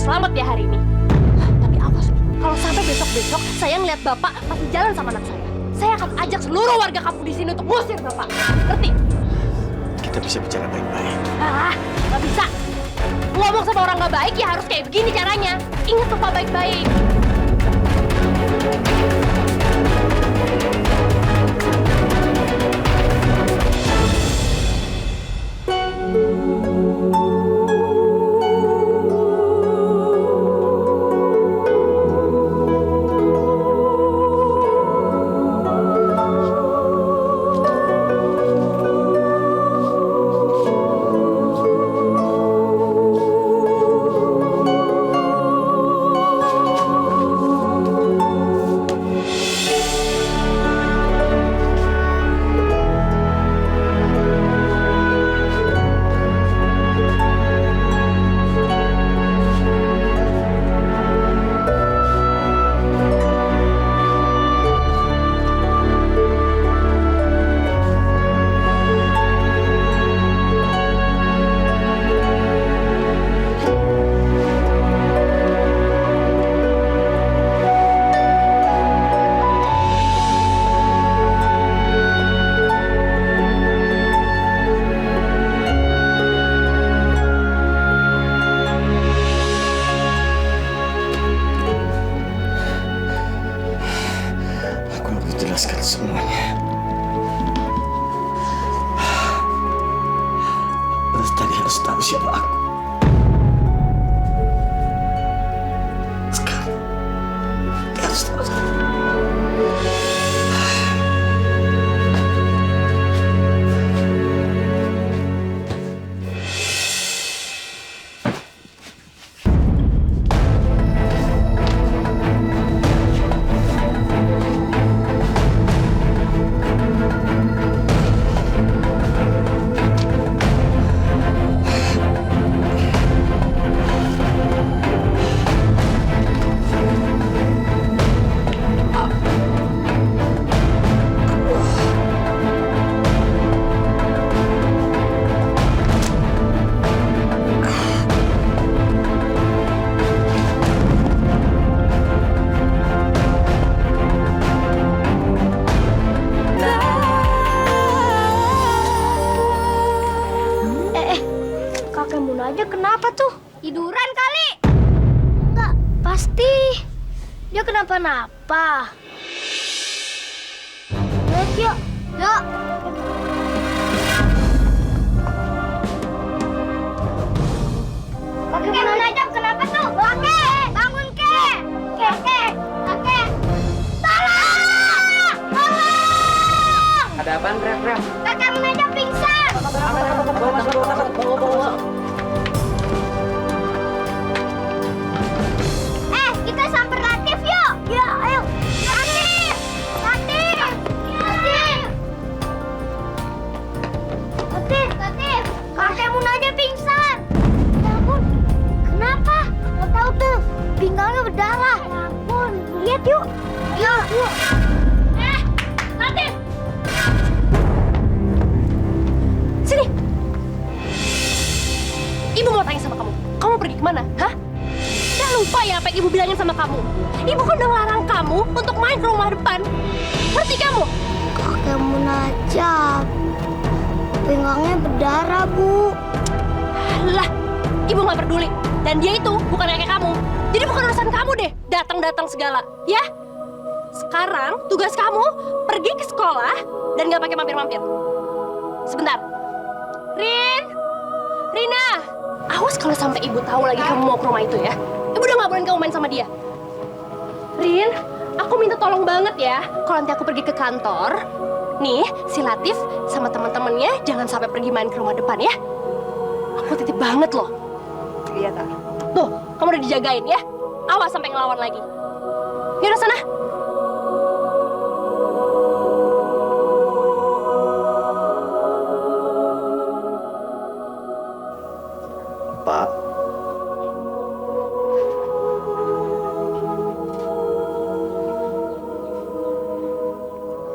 selamat ya hari ini. Tapi awas, kalau sampai besok-besok saya ngeliat Bapak masih jalan sama anak saya akan ajak seluruh warga kampung di sini untuk ngusir Bapak. Ngerti? Kita bisa bicara baik-baik. Nggak bisa. Ngomong sama orang nggak baik ya harus kayak begini caranya. Ingat tuh Pak baik-baik. Jelaskan semuanya. Lestari harus tahu siapa aku. Sekarang dia harus tahu. Kenapa tuh? Tiduran kali? Enggak, pasti. Dia kenapa-napa. Lihat yuk. Yuk. Kakek menajam kenapa tuh? Kakek, bangun kek. Kakek. Tolong! Tolong! Ada apaan teriak-teriak? Kakek menajam pingsan. Bawa. Kita samper Latif yuk. Ya, ayo. Latif. Kakek Munajat pingsan. Ya ampun. Kenapa? Nggak tahu tuh. Pinggangnya berdarah. Ya ampun. Lihat yuk. Yuk. Latif. Sini. Ibu mau tanya sama kamu. Kamu pergi kemana? Hah? Udah lupa ya apa yang ibu bilangin sama kamu? Ibu kan udah ngelarang kamu untuk main ke rumah depan. Ngerti kamu? Kakek Munajat. Pinggangnya berdarah, Bu. Lah, ibu nggak peduli. Dan dia itu bukan kayak kamu. Jadi bukan urusan kamu deh datang-datang segala, ya? Sekarang tugas kamu pergi ke sekolah dan nggak pakai mampir-mampir. Sebentar. Rina, awas kalau sampai ibu tahu lagi kamu mau ke rumah itu ya. Ibu udah nggak boleh kamu main sama dia. Rin, aku minta tolong banget ya. Kalau nanti aku pergi ke kantor, nih si Latif sama teman-temannya jangan sampai pergi main ke rumah depan ya. Aku titip banget loh. Iya, Kak. Tuh, kamu udah dijagain ya. Awas sampai ngelawan lagi. Yaudah sana. Pak.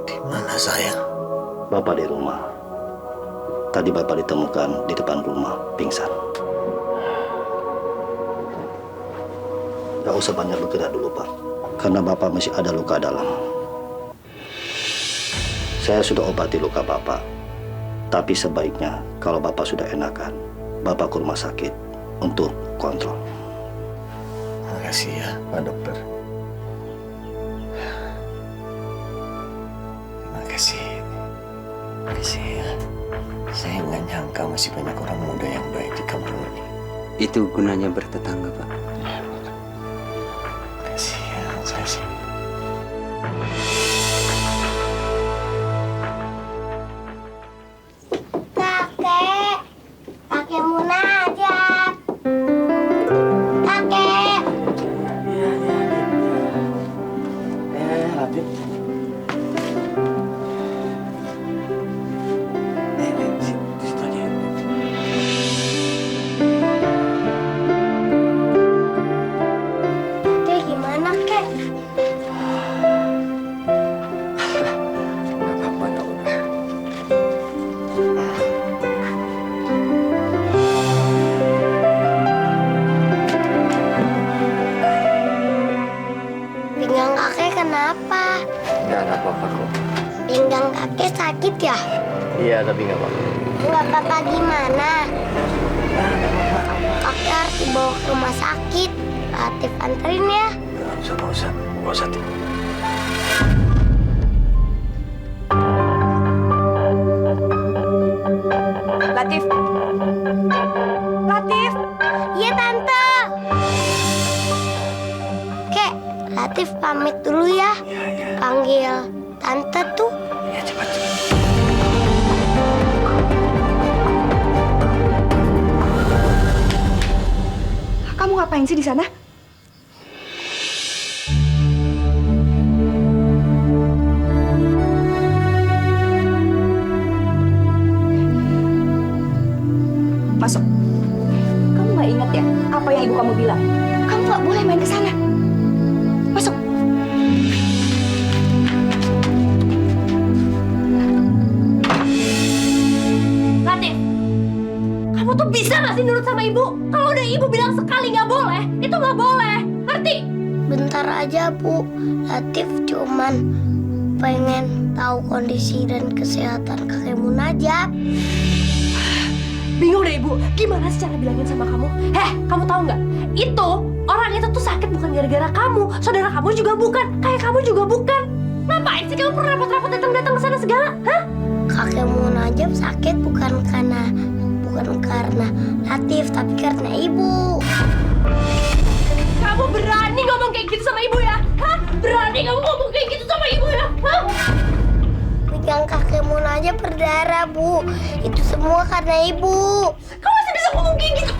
Di mana sayang? Bapak di rumah. Tadi Bapak ditemukan di depan rumah, pingsan. Gak usah banyak bergerak dulu, Pak. Karena Bapak masih ada luka dalam. Saya sudah obati luka Bapak. Tapi sebaiknya kalau Bapak sudah enakan, Bapak ke rumah sakit untuk kontrol. Makasih ya, Pak Dokter. Makasih. Makasih ya. Saya nggak nyangka masih banyak orang muda yang baik di kampung ini. Itu gunanya bertetangga, Pak. Makasih ya, makasih. Kakek, kakek munajat. Kakek. Latif. Situ aja. Kakek gimana, Kek? Nggak apa-apa, Dok. Pinggang kakek kenapa? Nggak ada apa-apa kok. Pinggang kakek sakit ya? Iya, tapi nggak apa-apa. Nggak apa-apa gimana? Kakek harus dibawa ke rumah sakit. Latif anterin ya. Nggak usah. Nggak usah, Tim. Latif. Latif. Iya, Tante. Kek, Latif pamit dulu ya. Panggil Tante tuh. Ya, cepat. Kamu ngapain sih di sana? Masuk. Kamu nggak ingat ya apa yang ibu kamu bilang? Kamu nggak boleh main ke sana. Masuk. Latif, kamu tuh bisa nggak sih nurut sama ibu? Kalau udah ibu bilang sekali nggak boleh, itu nggak boleh. Ngerti? Bentar aja, Bu. Latif cuman pengen tahu kondisi dan kesehatan kakek Munajat. Bingung deh ibu, gimana sih cara bilangin sama kamu? Kamu tahu nggak? Orang itu tuh sakit bukan gara-gara kamu, saudara kamu juga bukan, kayak kamu juga bukan. Ngapain sih kamu perlu repot-repot datang ke sana segala? Hah? Kakek Munajat sakit bukan karena Latif, tapi karena ibu. Kamu berani ngomong kayak gitu sama ibu ya? Hah? Berani kamu ngomong kayak gitu sama ibu ya? Hah? Pinggang kakek Munajat berdarah, Bu. Itu semua karena ibu. Kamu masih bisa ngomong kayak gitu?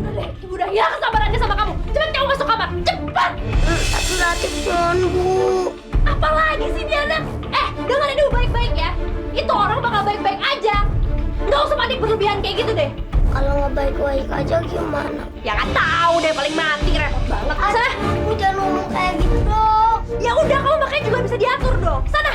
Udah deh, ibu udah hilang kesabarannya sama kamu. Cepat kamu masuk kamar, cepat! Tapi Latif mohon, Bu. Apalagi sih dia anak? Dengerin dulu baik-baik ya. Itu orang bakal baik-baik aja. Nggak usah panik berlebihan kayak gitu deh. Kalau nggak baik-baik aja gimana? Ya nggak tahu deh, paling mati repot banget. Sana. Bu, jangan ngomong kayak gitu dong. Ya udah, kamu makanya juga bisa diatur dong. Sana